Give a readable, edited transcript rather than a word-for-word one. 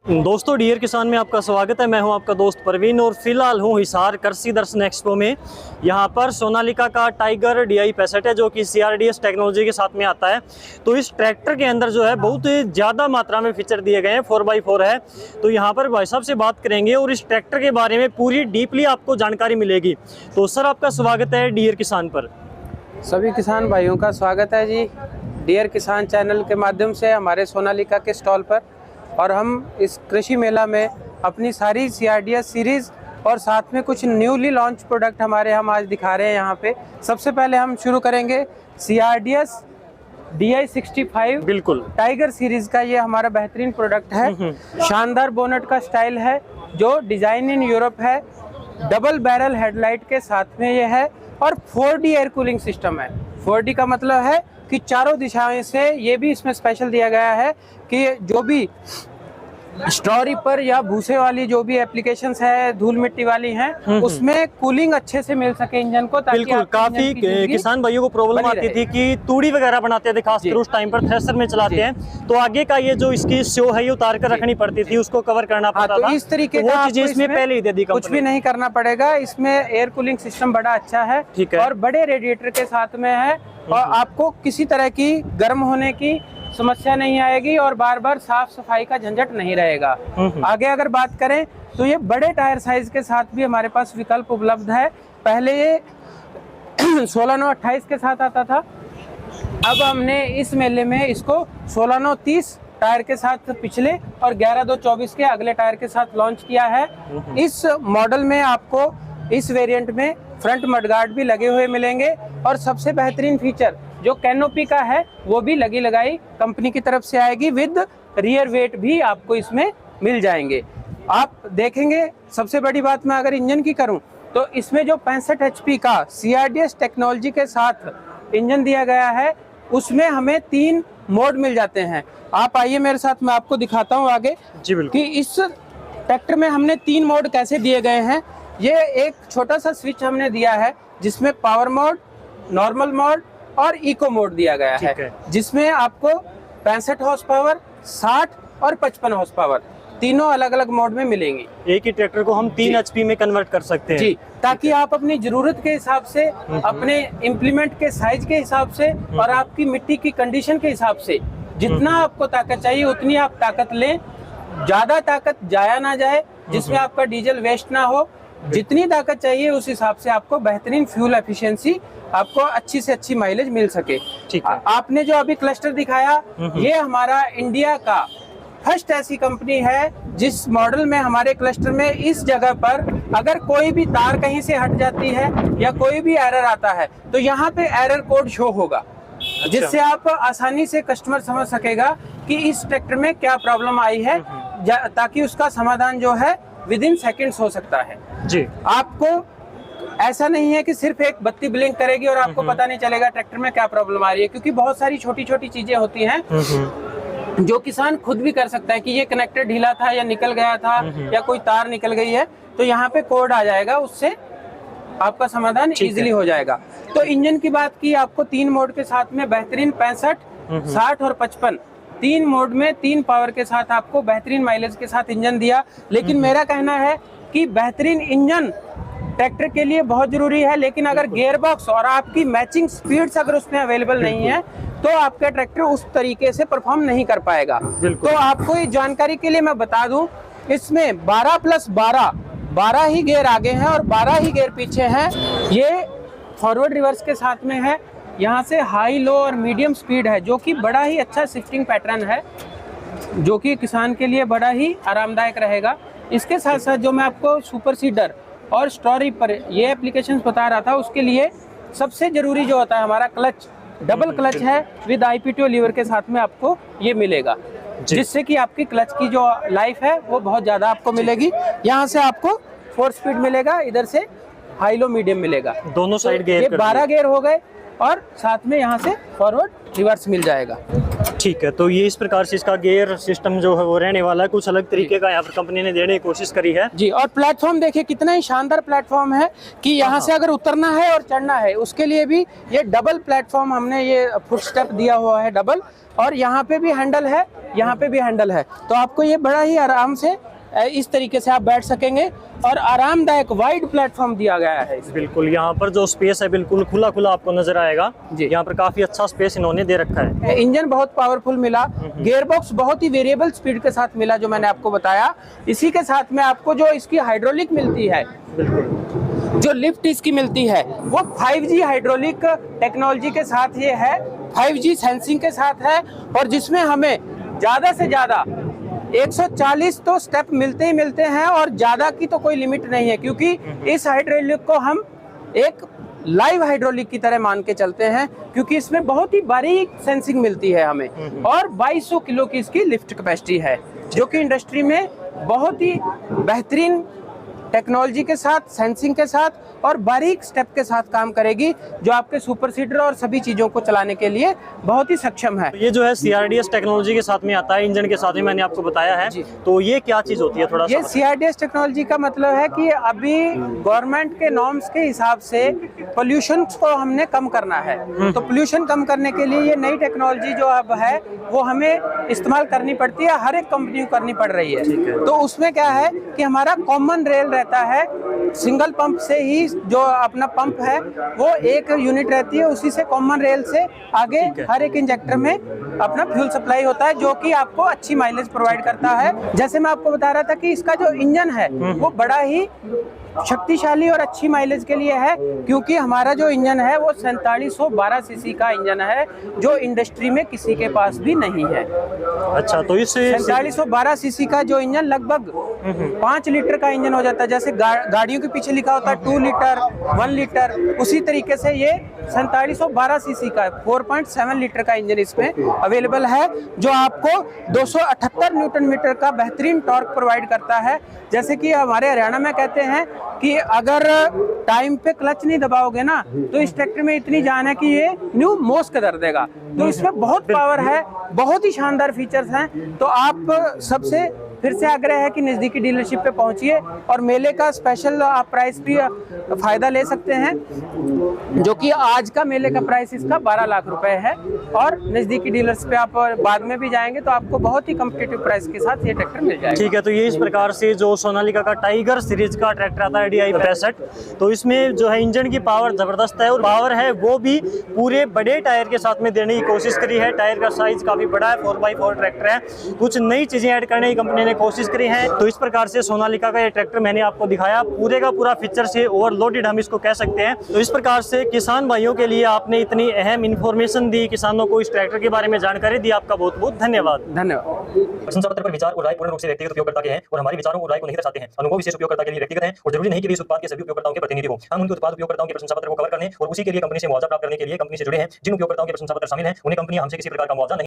दोस्तों डियर किसान में आपका स्वागत है। मैं हूं आपका दोस्त परवीन और फिलहाल हूं हिसार कृषि दर्शन एक्सपो में। यहां पर सोनालिका का टाइगर DI 65 है जो कि CRDS टेक्नोलॉजी के साथ में आता है। तो इस ट्रैक्टर के अंदर जो है बहुत ज़्यादा मात्रा में फीचर दिए गए हैं, 4x4 है। तो यहां पर भाई साहब से बात करेंगे और इस ट्रैक्टर के बारे में पूरी डीपली आपको जानकारी मिलेगी। तो सर आपका स्वागत है डियर किसान पर। सभी किसान भाइयों का स्वागत है जी डियर किसान चैनल के माध्यम से हमारे सोनालिका के स्टॉल पर। और हम इस कृषि मेला में अपनी सारी CRDS सीरीज़ और साथ में कुछ न्यूली लॉन्च प्रोडक्ट हमारे हम आज दिखा रहे हैं यहाँ पे। सबसे पहले हम शुरू करेंगे CRDS DI 65 बिल्कुल टाइगर सीरीज़ का। ये हमारा बेहतरीन प्रोडक्ट है। शानदार बोनट का स्टाइल है जो डिज़ाइन इन यूरोप है। डबल बैरल हेडलाइट के साथ में ये है और 4D एयर कूलिंग सिस्टम है। 4D का मतलब है कि चारों दिशाएं से ये भी इसमें स्पेशल दिया गया है कि जो भी स्ट्रॉ रीपर या भूसे वाली जो भी एप्लीकेशंस है, धूल मिट्टी वाली हैं, उसमें कूलिंग अच्छे से मिल सके इंजन को। बिल्कुल, काफी किसान भाइयों को प्रॉब्लम आती थी कि तूड़ी वगैरह बनाते थे, खासकर उस टाइम पर थ्रेशर में चलाते हैं तो आगे का ये जो इसकी शो है ये उतार कर रखनी पड़ती थी, उसको कवर करना पड़ता था। इस तरीके का चीजें इसमें पहले ही दे दी, कुछ भी नहीं करना पड़ेगा। इसमें एयर कूलिंग सिस्टम बड़ा अच्छा है और बड़े रेडिएटर के साथ में है और आपको किसी तरह की गर्म होने की समस्या नहीं आएगी और बार बार साफ सफाई का झंझट नहीं रहेगा। आगे अगर बात करें तो ये बड़े टायर साइज के साथ भी हमारे पास विकल्प उपलब्ध है। पहले ये 16/9/28 के साथ आता था, अब हमने इस मेले में इसको 16/9/30 टायर के साथ पिछले और 11/2/24 के अगले टायर के साथ लॉन्च किया है। इस मॉडल में आपको इस वेरिएंट में फ्रंट मडगार्ड भी लगे हुए मिलेंगे और सबसे बेहतरीन फीचर जो कैनोपी का है वो भी लगी लगाई कंपनी की तरफ से आएगी। विद रियर वेट भी आपको इसमें मिल जाएंगे। आप देखेंगे सबसे बड़ी बात मैं अगर इंजन की करूं तो इसमें जो 65 HP का CRDS टेक्नोलॉजी के साथ इंजन दिया गया है उसमें हमें 3 मोड मिल जाते हैं। आप आइए मेरे साथ, मैं आपको दिखाता हूँ आगे जी बिल्कुल कि इस ट्रैक्टर में हमने 3 मोड कैसे दिए गए हैं। ये एक छोटा सा स्विच हमने दिया है जिसमें पावर मोड, नॉर्मल मोड और इको मोड दिया गया है, जिसमें आपको 65 हॉर्स पावर, 60 और 55 हॉर्स पावर तीनों अलग अलग मोड में मिलेंगी। एक ही ट्रैक्टर को हम 3 HP में कन्वर्ट कर सकते हैं जी, ताकि आप अपनी जरूरत के हिसाब से, अपने इम्प्लीमेंट के साइज के हिसाब से और आपकी मिट्टी की कंडीशन के हिसाब से जितना आपको ताकत चाहिए उतनी आप ताकत लें। ज्यादा ताकत जाया ना जाए, जिसमें आपका डीजल वेस्ट ना हो। जितनी ताकत चाहिए उस हिसाब से आपको बेहतरीन फ्यूल एफिशिएंसी, आपको अच्छी से अच्छी माइलेज मिल सके। आपने जो अभी क्लस्टर दिखाया ये हमारा इंडिया का फर्स्ट ऐसी कंपनी है जिस मॉडल में हमारे क्लस्टर में इस जगह पर अगर कोई भी तार कहीं से हट जाती है या कोई भी एरर आता है तो यहाँ पे एरर कोड शो होगा, जिससे आप आसानी से कस्टमर समझ सकेगा कि इस ट्रैक्टर में क्या प्रॉब्लम आई है, ताकि उसका समाधान जो है विद इन सेकेंड्स हो सकता है जी। आपको ऐसा नहीं है कि सिर्फ एक बत्ती ब्लिंक करेगी और आपको पता नहीं चलेगा ट्रैक्टर में क्या प्रॉब्लम आ रही है, क्योंकि बहुत सारी छोटी छोटी चीजें होती हैं जो किसान खुद भी कर सकता है कि ये कनेक्टर ढीला था या निकल गया था या कोई तार निकल गई है, तो यहाँ पे कोड आ जाएगा, उससे आपका समाधान इजीली हो जाएगा। तो इंजन की बात की, आपको 3 मोड के साथ में बेहतरीन 65, 60 और 55 3 मोड में 3 पावर के साथ आपको बेहतरीन माइलेज के साथ इंजन दिया। लेकिन मेरा कहना है कि बेहतरीन इंजन ट्रैक्टर के लिए बहुत जरूरी है, लेकिन अगर गियर बॉक्स और आपकी मैचिंग स्पीड्स अगर उसमें अवेलेबल नहीं है तो आपका ट्रैक्टर उस तरीके से परफॉर्म नहीं कर पाएगा। तो आपको इस जानकारी के लिए मैं बता दूं, इसमें 12+12 ही गियर आगे हैं और 12 ही गियर पीछे हैं। ये फॉरवर्ड रिवर्स के साथ में है। यहाँ से हाई, लो और मीडियम स्पीड है, जो कि बड़ा ही अच्छा शिफ्टिंग पैटर्न है, जो कि किसान के लिए बड़ा ही आरामदायक रहेगा। इसके साथ साथ जो मैं आपको सुपर सीडर और स्ट्रॉ रीपर ये एप्लीकेशंस बता रहा था, उसके लिए सबसे जरूरी जो होता है हमारा क्लच, डबल क्लच है विद IPTO लीवर के साथ में आपको ये मिलेगा, जिससे कि आपकी क्लच की जो लाइफ है वो बहुत ज़्यादा आपको मिलेगी। यहाँ से आपको 4 स्पीड मिलेगा, इधर से हाई, लो, मीडियम मिलेगा, दोनों साइड गियर। ये 12 गियर हो गए और साथ में यहाँ से फॉरवर्ड रिवर्स मिल जाएगा। ठीक है, तो ये इस प्रकार से इसका गियर सिस्टम जो है वो रहने वाला है, कुछ अलग तरीके का यहाँ पर कंपनी ने देने की कोशिश करी है जी। और प्लेटफॉर्म देखिए कितना ही शानदार प्लेटफॉर्म है कि यहाँ से अगर उतरना है और चढ़ना है उसके लिए भी ये डबल प्लेटफॉर्म हमने ये फुट स्टेप दिया हुआ है डबल, और यहाँ पे भी हैंडल है, यहाँ पे भी हैंडल है, तो आपको ये बड़ा ही आराम से इस तरीके से आप बैठ सकेंगे और आरामदायक वाइड प्लेटफॉर्म दिया गया है। बिल्कुल, यहाँ पर जो स्पेस है बिल्कुल खुला खुला आपको नजर आएगा जी। यहाँ पर काफी अच्छा स्पेस इन्होंने दे रखा है। इंजन बहुत पावरफुल मिला, गियर बॉक्स बहुत ही वेरिएबल स्पीड के साथ मिला जो मैंने आपको बताया। इसी के साथ में आपको जो इसकी हाइड्रोलिक मिलती है, जो लिफ्ट इसकी मिलती है वो 5G हाइड्रोलिक टेक्नोलॉजी के साथ ये है, 5G सेंसिंग के साथ है, और जिसमें हमें ज्यादा से ज्यादा 140 तो स्टेप मिलते ही मिलते हैं और ज्यादा की तो कोई लिमिट नहीं है, क्योंकि इस हाइड्रोलिक को हम एक लाइव हाइड्रोलिक की तरह मान के चलते हैं, क्योंकि इसमें बहुत ही बारीक सेंसिंग मिलती है हमें, और 2200 किलो की इसकी लिफ्ट कैपेसिटी है, जो कि इंडस्ट्री में बहुत ही बेहतरीन टेक्नोलॉजी के साथ, सेंसिंग के साथ और बारीक स्टेप के साथ काम करेगी, जो आपके सुपर सीडर और सभी चीजों को चलाने के लिए बहुत ही सक्षम है। ये जो है CRDS टेक्नोलॉजी के साथ में आता है, इंजन के साथ में मैंने आपको बताया है, तो ये क्या चीज होती है थोड़ा ये CRDS टेक्नोलॉजी का मतलब है कि अभी गवर्नमेंट के नॉर्म्स के हिसाब से पोल्यूशन को हमने कम करना है, तो पोल्यूशन कम करने के लिए ये नई टेक्नोलॉजी जो अब है वो हमें इस्तेमाल करनी पड़ती है, हर एक कंपनी को करनी पड़ रही है। तो उसमें क्या है कि हमारा कॉमन रेल रहता है, सिंगल पंप से ही जो अपना पंप है वो एक यूनिट रहती है, उसी से कॉमन रेल से आगे हर एक इंजेक्टर में अपना फ्यूल सप्लाई होता है, जो कि आपको अच्छी माइलेज प्रोवाइड करता है। जैसे मैं आपको बता रहा था कि इसका जो इंजन है वो बड़ा ही शक्तिशाली और अच्छी माइलेज के लिए है, क्योंकि हमारा जो इंजन है वो 4712 सीसी का इंजन है, जो इंडस्ट्री में किसी के पास भी नहीं है। अच्छा, तो इस 4712 सीसी का जो इंजन लगभग 5 लीटर का इंजन हो जाता है। जैसे गाड़ियों के पीछे लिखा होता है 2 लीटर 1 लीटर, उसी तरीके से ये 4712 सीसी का 4.7 लीटर का इंजन इसमें अवेलेबल है, जो आपको 278 न्यूटन मीटर का बेहतरीन टॉर्क प्रोवाइड करता है। जैसे कि हमारे हरियाणा में कहते हैं कि अगर टाइम पे क्लच नहीं दबाओगे ना तो इस ट्रैक्टर में इतनी जान है कि ये न्यू मोस्क कर देगा। तो इसमें बहुत पावर है, बहुत ही शानदार फीचर्स हैं। तो आप सबसे फिर से आग्रह है कि नज़दीकी डीलरशिप पे पहुंचिए और मेले का स्पेशल आप प्राइस भी फायदा ले सकते हैं, जो कि आज का मेले का प्राइस इसका 12 लाख रुपए है, और नज़दीकी डीलर्स पे आप बाद में भी जाएंगे तो आपको बहुत ही कम्पिटिटिव प्राइस के साथ ये ट्रैक्टर मिल जाएगा। ठीक है, तो ये इस प्रकार से जो सोनालिका का टाइगर सीरीज का ट्रैक्टर आता है DI 65, तो इसमें जो है इंजन की पावर जबरदस्त है, और पावर है वो भी पूरे बड़े टायर के साथ में देने की कोशिश करी है। टायर का साइज काफी बड़ा है, 4x4 ट्रैक्टर है, कुछ नई चीजें ऐड करने की कंपनी ने कोशिश करी है। तो इस प्रकार से सोनालिका का ये ट्रैक्टर मैंने आपको दिखाया, पूरे का पूरा फीचर से ओवरलोडेड हम इसको कह सकते हैं। तो इस प्रकार से किसान भाइयों के लिए आपने इतनी अहम इन्फॉर्मेशन दी, किसानों को इस ट्रैक्टर के बारे में जानकारी दी, आपका बहुत बहुत धन्यवाद। प्रशंसा पत्र पर विचार और राय पूर्ण रूप से व्यक्तिगत उपयोगकर्ता के हैं और हमारे विचारों और राय को नहीं दर्शाते हैं। अनुभव विशेष उपयोगकर्ता के लिए व्यक्तिगत है और जरूरी नहीं कि इस उत्पाद के सभी उपयोगकर्ताओं के प्रतिनिधि हो। हम उनके उत्पाद उपयोगकर्ताओं के प्रशंसा पत्र को कवर करने और उसी के लिए कंपनी से मुआवजा प्राप्त करने के लिए कंपनी से जुड़े हैं। जिन उपयोगकर्ताओं के प्रशंसा पत्र शामिल हैं उन्हें कंपनी हमसे किसी प्रकार का मुआवजा नहीं